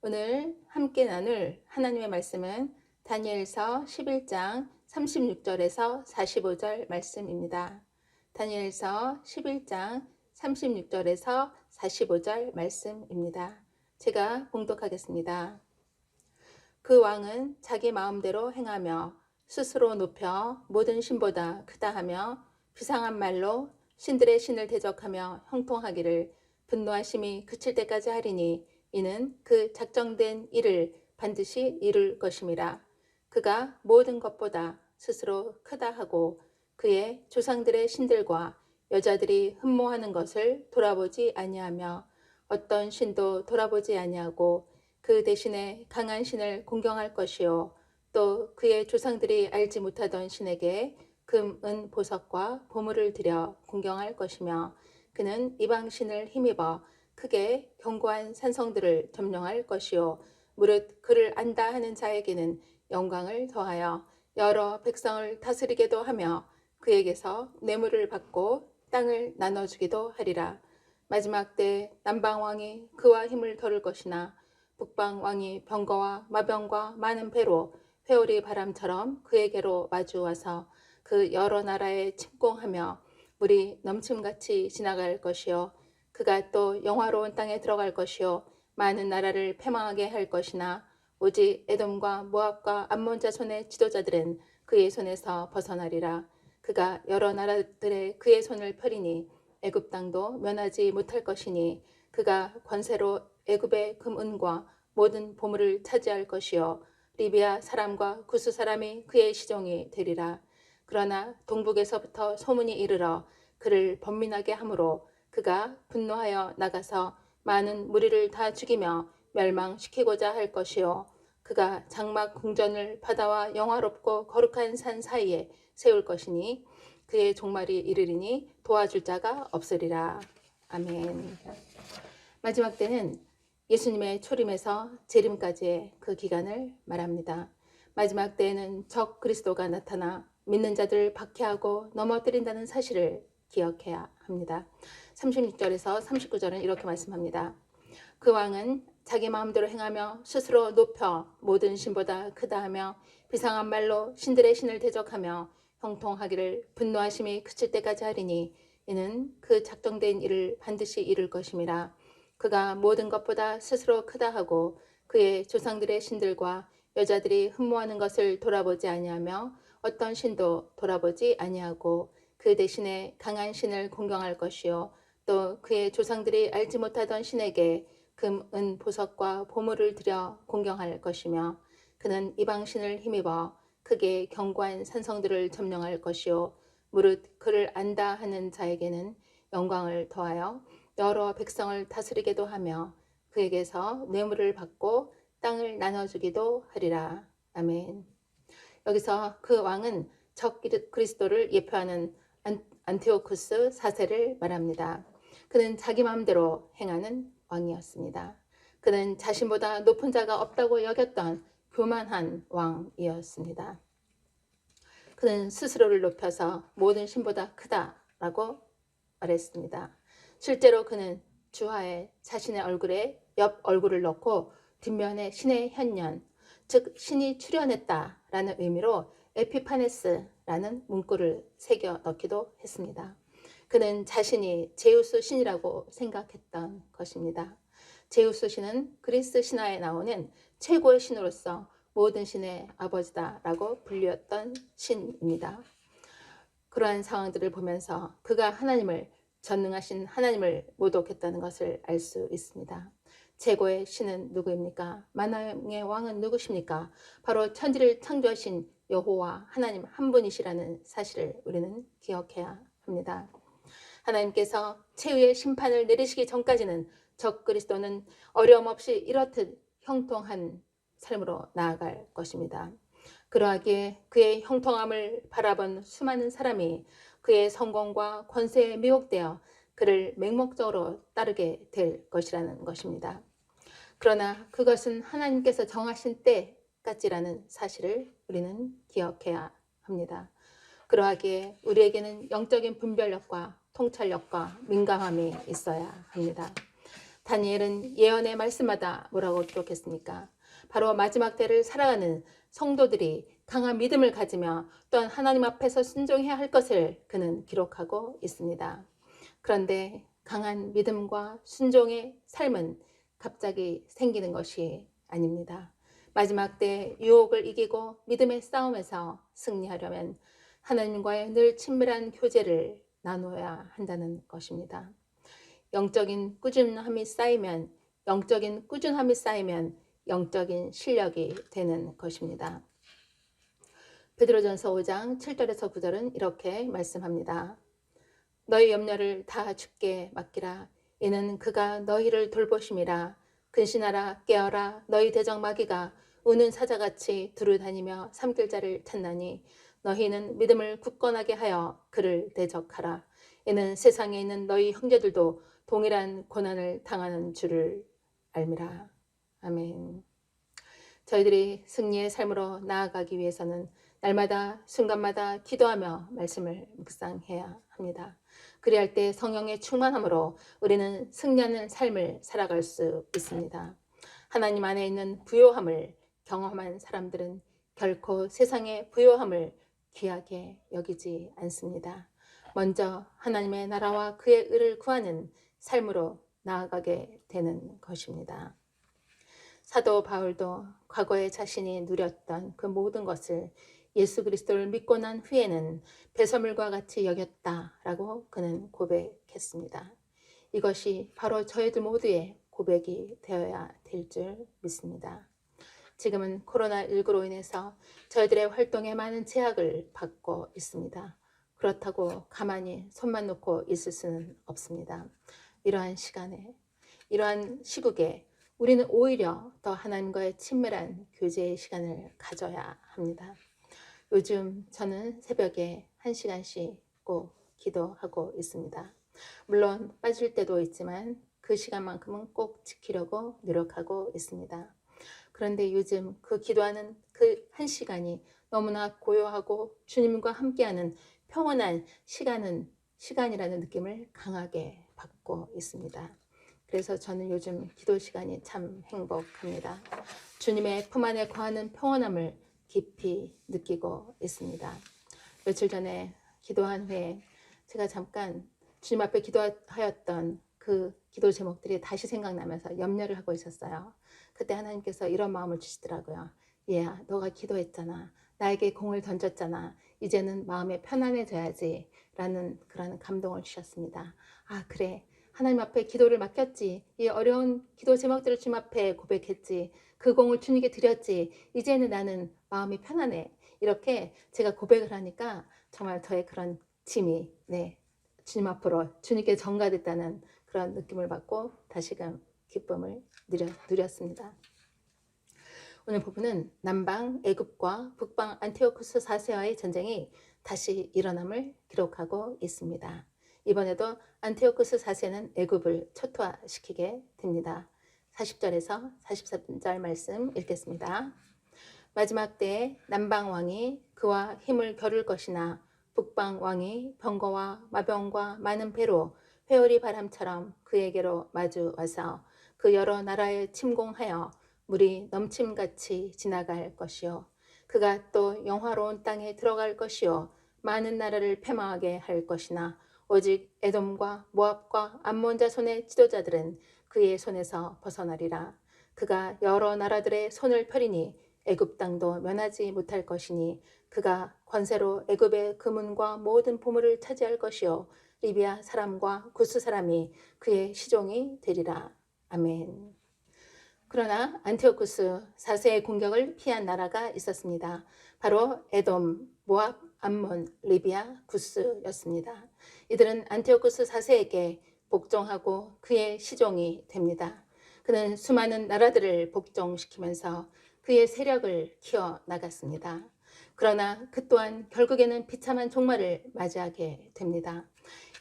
오늘 함께 나눌 하나님의 말씀은 다니엘서 11장 36절에서 45절 말씀입니다. 다니엘서 11장 36절에서 45절 말씀입니다. 제가 봉독하겠습니다. 그 왕은 자기 마음대로 행하며 스스로 높여 모든 신보다 크다 하며 비상한 말로 신들의 신을 대적하며 형통하기를 분노하심이 그칠 때까지 하리니 이는 그 작정된 일을 반드시 이룰 것임이라. 그가 모든 것보다 스스로 크다 하고 그의 조상들의 신들과 여자들이 흠모하는 것을 돌아보지 아니하며 어떤 신도 돌아보지 아니하고 그 대신에 강한 신을 공경할 것이요 또 그의 조상들이 알지 못하던 신에게 금, 은, 보석과 보물을 들여 공경할 것이며 그는 이방 신을 힘입어 크게 견고한 산성들을 점령할 것이요 무릇 그를 안다 하는 자에게는 영광을 더하여 여러 백성을 다스리게도 하며 그에게서 뇌물을 받고 땅을 나눠주기도 하리라. 마지막 때 남방왕이 그와 힘을 더를 것이나 북방왕이 병거와 마병과 많은 배로 회오리 바람처럼 그에게로 마주와서 그 여러 나라에 침공하며 물이 넘침같이 지나갈 것이요 그가 또 영화로운 땅에 들어갈 것이요 많은 나라를 패망하게 할 것이나 오직 에돔과 모압과 암몬 자손의 지도자들은 그의 손에서 벗어나리라. 그가 여러 나라들의 그의 손을 펴리니 애굽 땅도 면하지 못할 것이니 그가 권세로 애굽의 금은과 모든 보물을 차지할 것이요 리비아 사람과 구스 사람이 그의 시종이 되리라. 그러나 동북에서부터 소문이 이르러 그를 번민하게 하므로 그가 분노하여 나가서 많은 무리를 다 죽이며 멸망시키고자 할 것이요 그가 장막 궁전을 바다와 영화롭고 거룩한 산 사이에 세울 것이니 그의 종말이 이르리니 도와줄 자가 없으리라. 아멘. 마지막 때는 예수님의 초림에서 재림까지의 그 기간을 말합니다. 마지막 때에는 적 그리스도가 나타나 믿는 자들을 박해하고 넘어뜨린다는 사실을 기억해야 합니다. 36절에서 39절은 이렇게 말씀합니다. 그 왕은 자기 마음대로 행하며 스스로 높여 모든 신보다 크다 하며 비상한 말로 신들의 신을 대적하며 형통하기를 분노하심이 그칠 때까지 하리니 이는 그 작정된 일을 반드시 이룰 것임이라. 그가 모든 것보다 스스로 크다 하고 그의 조상들의 신들과 여자들이 흠모하는 것을 돌아보지 아니하며 어떤 신도 돌아보지 아니하고 그 대신에 강한 신을 공경할 것이요 또 그의 조상들이 알지 못하던 신에게 금, 은, 보석과 보물을 들여 공경할 것이며 그는 이방 신을 힘입어 크게 견고한 산성들을 점령할 것이요 무릇 그를 안다 하는 자에게는 영광을 더하여 여러 백성을 다스리게도 하며 그에게서 뇌물을 받고 땅을 나눠주기도 하리라. 아멘. 여기서 그 왕은 적 그리스도를 예표하는 안티오쿠스 4세를 말합니다. 그는 자기 마음대로 행하는 왕이었습니다. 그는 자신보다 높은 자가 없다고 여겼던 교만한 왕이었습니다. 그는 스스로를 높여서 모든 신보다 크다라고 말했습니다. 실제로 그는 주하에 자신의 얼굴에 옆 얼굴을 넣고 뒷면에 신의 현년, 즉 신이 출현했다라는 의미로 에피파네스라는 문구를 새겨 넣기도 했습니다. 그는 자신이 제우스 신이라고 생각했던 것입니다. 제우스 신은 그리스 신화에 나오는 최고의 신으로서 모든 신의 아버지다라고 불렸던 신입니다. 그러한 상황들을 보면서 그가 하나님을 전능하신 하나님을 모독했다는 것을 알 수 있습니다. 최고의 신은 누구입니까? 만왕의 왕은 누구십니까? 바로 천지를 창조하신 여호와 하나님 한 분이시라는 사실을 우리는 기억해야 합니다. 하나님께서 최후의 심판을 내리시기 전까지는 적 그리스도는 어려움 없이 이렇듯 형통한 삶으로 나아갈 것입니다. 그러하기에 그의 형통함을 바라본 수많은 사람이 그의 성공과 권세에 미혹되어 그를 맹목적으로 따르게 될 것이라는 것입니다. 그러나 그것은 하나님께서 정하신 때까지라는 사실을 우리는 기억해야 합니다. 그러하기에 우리에게는 영적인 분별력과 통찰력과 민감함이 있어야 합니다. 다니엘은 예언의 말씀마다 뭐라고 기록했습니까? 바로 마지막 때를 살아가는 성도들이 강한 믿음을 가지며 또한 하나님 앞에서 순종해야 할 것을 그는 기록하고 있습니다. 그런데 강한 믿음과 순종의 삶은 갑자기 생기는 것이 아닙니다. 마지막 때 유혹을 이기고 믿음의 싸움에서 승리하려면 하나님과의 늘 친밀한 교제를 나눠야 한다는 것입니다. 영적인 꾸준함이 쌓이면 영적인 실력이 되는 것입니다. 베드로전서 5장 7절에서 9절은 이렇게 말씀합니다. 너희 염려를 다 주께 맡기라. 이는 그가 너희를 돌보심이라. 근신하라 깨어라. 너희 대적 마귀가 우는 사자같이 두루 다니며 삼킬 자를 찾나니 너희는 믿음을 굳건하게 하여 그를 대적하라. 이는 세상에 있는 너희 형제들도 동일한 고난을 당하는 줄을 알미라. 아멘. 저희들이 승리의 삶으로 나아가기 위해서는 날마다 순간마다 기도하며 말씀을 묵상해야 합니다. 그리할 때 성령의 충만함으로 우리는 승리하는 삶을 살아갈 수 있습니다. 하나님 안에 있는 부요함을 경험한 사람들은 결코 세상의 부요함을 귀하게 여기지 않습니다. 먼저 하나님의 나라와 그의 의를 구하는 삶으로 나아가게 되는 것입니다. 사도 바울도 과거에 자신이 누렸던 그 모든 것을 예수 그리스도를 믿고 난 후에는 배설물과 같이 여겼다라고 그는 고백했습니다. 이것이 바로 저희들 모두의 고백이 되어야 될 줄 믿습니다. 지금은 코로나19로 인해서 저희들의 활동에 많은 제약을 받고 있습니다. 그렇다고 가만히 손만 놓고 있을 수는 없습니다. 이러한 시국에 우리는 오히려 더 하나님과의 친밀한 교제의 시간을 가져야 합니다. 요즘 저는 새벽에 1시간씩 꼭 기도하고 있습니다. 물론 빠질 때도 있지만 그 시간만큼은 꼭 지키려고 노력하고 있습니다. 그런데 요즘 그 기도하는 그 1시간이 너무나 고요하고 주님과 함께하는 평온한 시간이라는 느낌을 강하게 받고 있습니다. 그래서 저는 요즘 기도 시간이 참 행복합니다. 주님의 품 안에 거하는 평온함을 깊이 느끼고 있습니다. 며칠 전에 기도한 후에 제가 잠깐 주님 앞에 기도하였던 그 기도 제목들이 다시 생각나면서 염려를 하고 있었어요. 그때 하나님께서 이런 마음을 주시더라고요. 얘야, 너가 기도했잖아. 나에게 공을 던졌잖아. 이제는 마음에 편안해져야지 라는 그런 감동을 주셨습니다. 아, 그래. 하나님 앞에 기도를 맡겼지. 이 어려운 기도 제목들을 주님 앞에 고백했지. 그 공을 주님께 드렸지. 이제는 나는 마음이 편안해. 이렇게 제가 고백을 하니까 정말 저의 그런 짐이 주님 앞으로 주님께 전가됐다는 그런 느낌을 받고 다시금 기쁨을 누렸습니다. 오늘 부분은 남방 애굽과 북방 안티오쿠스 4세와의 전쟁이 다시 일어남을 기록하고 있습니다. 이번에도 안티오쿠스 4세는 애굽을 초토화시키게 됩니다. 40절에서 43절 말씀 읽겠습니다. 마지막 때에 남방 왕이 그와 힘을 겨룰 것이나 북방 왕이 병거와 마병과 많은 배로 회오리 바람처럼 그에게로 마주 와서 그 여러 나라에 침공하여 물이 넘침같이 지나갈 것이요. 그가 또 영화로운 땅에 들어갈 것이요. 많은 나라를 패망하게 할 것이나 오직 에돔과 모압과 암몬 자손의 지도자들은 그의 손에서 벗어나리라. 그가 여러 나라들의 손을 펴리니 애굽 땅도 면하지 못할 것이니 그가 권세로 애굽의 금은과 모든 보물을 차지할 것이요. 리비아 사람과 구스 사람이 그의 시종이 되리라. 아멘. 그러나 안티오쿠스 4세의 공격을 피한 나라가 있었습니다. 바로 에돔, 모압, 암몬, 리비아, 구스였습니다. 이들은 안티오쿠스 4세에게 복종하고 그의 시종이 됩니다. 그는 수많은 나라들을 복종시키면서 그의 세력을 키워나갔습니다. 그러나 그 또한 결국에는 비참한 종말을 맞이하게 됩니다.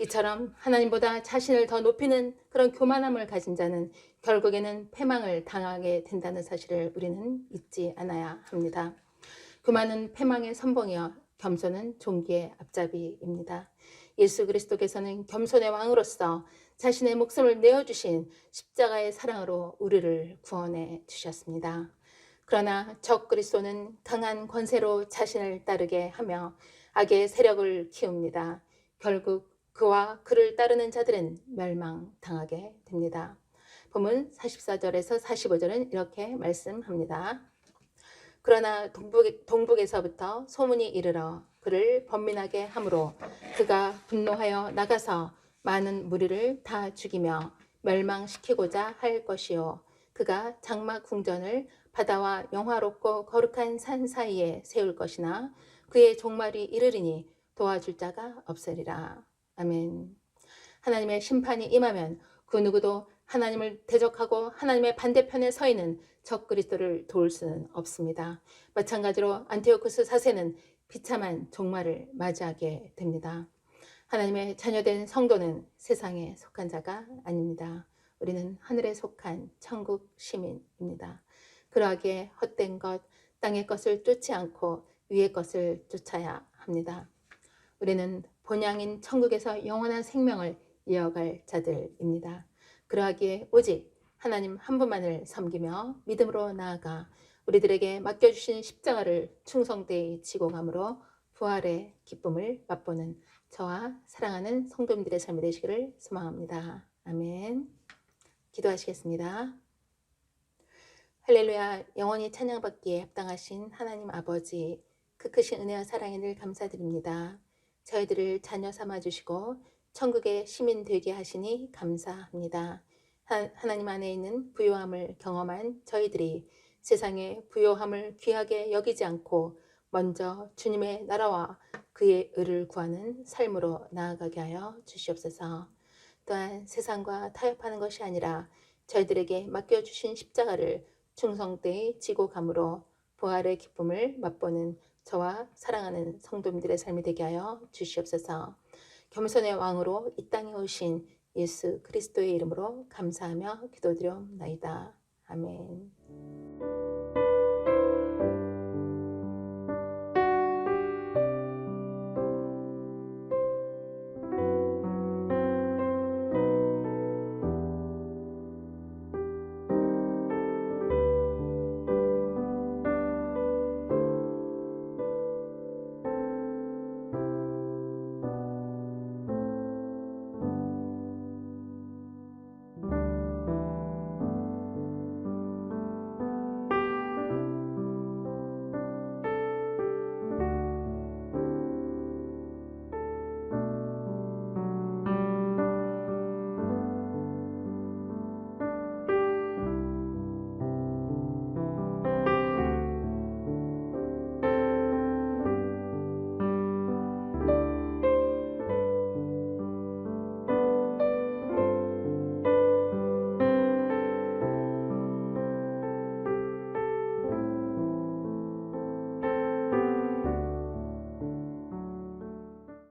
이처럼 하나님보다 자신을 더 높이는 그런 교만함을 가진 자는 결국에는 패망을 당하게 된다는 사실을 우리는 잊지 않아야 합니다. 교만은 패망의 선봉이여 겸손은 존귀의 앞잡이입니다. 예수 그리스도께서는 겸손의 왕으로서 자신의 목숨을 내어주신 십자가의 사랑으로 우리를 구원해 주셨습니다. 그러나 적 그리스도는 강한 권세로 자신을 따르게 하며 악의 세력을 키웁니다. 결국 그와 그를 따르는 자들은 멸망당하게 됩니다. 본문 44절에서 45절은 이렇게 말씀합니다. 그러나 동북에서부터 소문이 이르러 그를 번민하게 하므로 그가 분노하여 나가서 많은 무리를 다 죽이며 멸망시키고자 할 것이요. 그가 장막 궁전을 바다와 영화롭고 거룩한 산 사이에 세울 것이나 그의 종말이 이르리니 도와줄 자가 없으리라. 아멘. 하나님의 심판이 임하면 그 누구도 하나님을 대적하고 하나님의 반대편에 서 있는 적 그리스도를 도울 수는 없습니다. 마찬가지로 안티오쿠스 4세는 비참한 종말을 맞이하게 됩니다. 하나님의 자녀된 성도는 세상에 속한 자가 아닙니다. 우리는 하늘에 속한 천국 시민입니다. 그러하기에 헛된 것, 땅의 것을 쫓지 않고 위의 것을 쫓아야 합니다. 우리는 본향인 천국에서 영원한 생명을 이어갈 자들입니다. 그러하기에 오직 하나님 한 분만을 섬기며 믿음으로 나아가 우리들에게 맡겨주신 십자가를 충성되이 지고 감으로 부활의 기쁨을 맛보는 저와 사랑하는 성도님들의 삶이 되시기를 소망합니다. 아멘. 기도하시겠습니다. 할렐루야. 영원히 찬양받기에 합당하신 하나님 아버지, 그 크신 은혜와 사랑에 늘 감사드립니다. 저희들을 자녀 삼아주시고 천국의 시민 되게 하시니 감사합니다. 하나님 안에 있는 부요함을 경험한 저희들이 세상의 부요함을 귀하게 여기지 않고 먼저 주님의 나라와 그의 의를 구하는 삶으로 나아가게 하여 주시옵소서. 또한 세상과 타협하는 것이 아니라 저희들에게 맡겨주신 십자가를 충성되이 지고 감으로 부활의 기쁨을 맛보는 저와 사랑하는 성도님들의 삶이 되게 하여 주시옵소서. 겸손의 왕으로 이 땅에 오신 예수 그리스도의 이름으로 감사하며 기도드려옵나이다. 아멘.